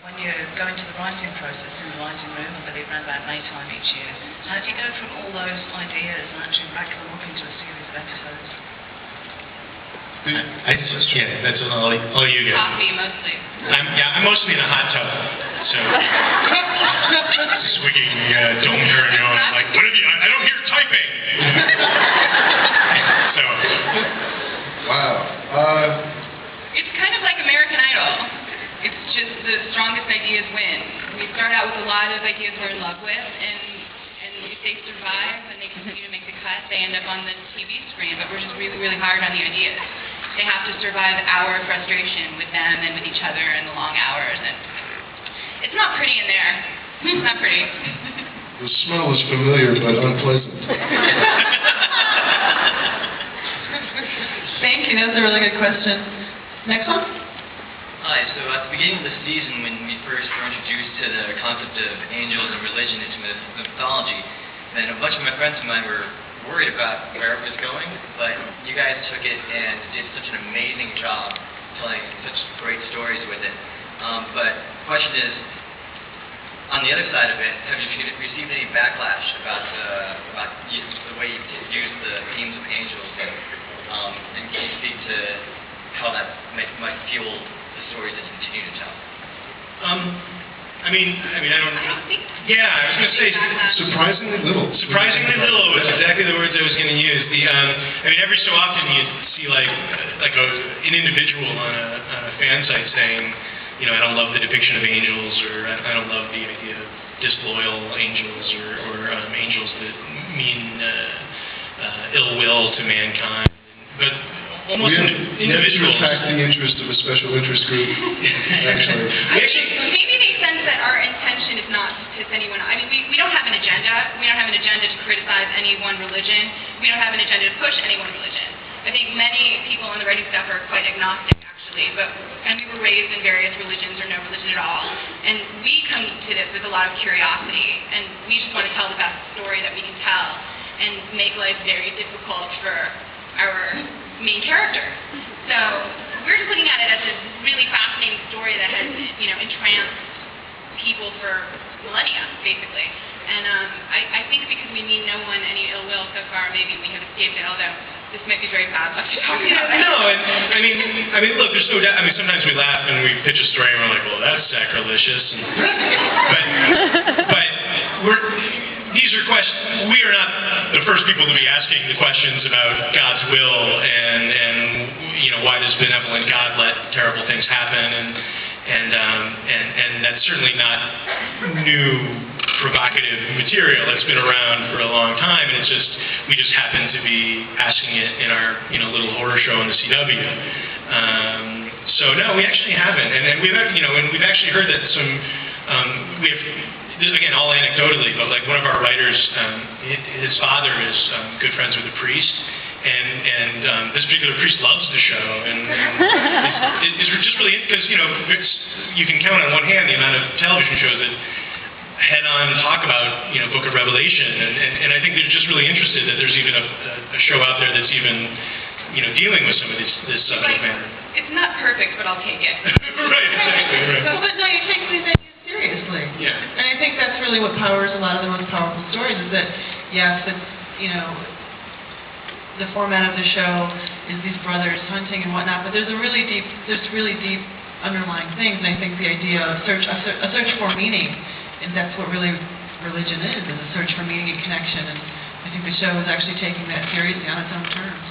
when you go into the writing process in the writing room, I believe around about May time each year, how do you go from all those ideas and actually rack them up into a series of episodes? That's all you guys. Coffee, mostly. I'm mostly in a hot tub, so swigging Dom Perignon. I'm like, what have you? I don't hear typing. So, wow. It's kind of like American Idol. It's just the strongest ideas win. We start out with a lot of ideas we're in love with, and if they survive and they continue to make the cut, they end up on the TV screen. But we're just really, really hard on the ideas. They have to survive our frustration with them and with each other and the long hours. And it's not pretty in there. It's not pretty. The smell is familiar but unpleasant. Thank you. That was a really good question. Next one? Hi. So at the beginning of the season, when we first were introduced to the concept of angels and religion into mythology, then a bunch of my friends of mine were worried about where it was going, but you guys took it and did such an amazing job telling such great stories with it. But the question is, on the other side of it, have you received any backlash about the way you use the themes of angels, and can you speak to how that might fuel the stories that you continue to tell? I mean, I don't. Yeah, I was going to say Surprisingly little. Surprisingly little was exactly the words I was going to use. I mean, every so often you see an individual on a fan site saying, I don't love the depiction of angels, or I don't love the idea of disloyal angels, or angels that mean ill will to mankind. But almost individuals. We attack the interest of a special interest group. Actually. Maybe they sense that our intention is not to piss anyone off. I mean, we don't have an agenda. We don't have an agenda to criticize any one religion. We don't have an agenda to push any one religion. I think many people on the writing staff are quite agnostic, actually, and we were raised in various religions or no religion at all. And we come to this with a lot of curiosity, and we just want to tell the best story that we can tell and make life very difficult for our main character. So we're just looking at it as this really fascinating story that has, entranced people for millennia, basically. And I think because we mean no one any ill will so far, maybe we have escaped it, although this might be very bad luck to talk about. No, I mean, look, there's no doubt. I mean, sometimes we laugh and we pitch a story and we're like, well, that's sacrilegious. But these are questions. We are not the first people to be asking the questions about God's will and why does benevolent God let terrible things happen, and that's certainly not new provocative material. It's been around for a long time, and we just happen to be asking it in our little horror show on the CW. So no, we actually haven't, and we've actually heard that we have. Again, all anecdotally, but like one of our writers, his father is good friends with a priest, and this particular priest loves the show, and it's just really, because you can count on one hand the amount of television shows that head-on talk about Book of Revelation, and I think they're just really interested that there's even a show out there that's even dealing with some of this subject matter. It's not perfect, but I'll take it. Right, exactly. Right. But no, you take these ideas seriously. Yeah. And I think that's really what powers a lot of the most powerful stories, is that, yes, it's, the format of the show is these brothers hunting and whatnot, but there's really deep underlying things, and I think the idea of a search for meaning, and that's what really religion is a search for meaning and connection, and I think the show is actually taking that seriously on its own terms.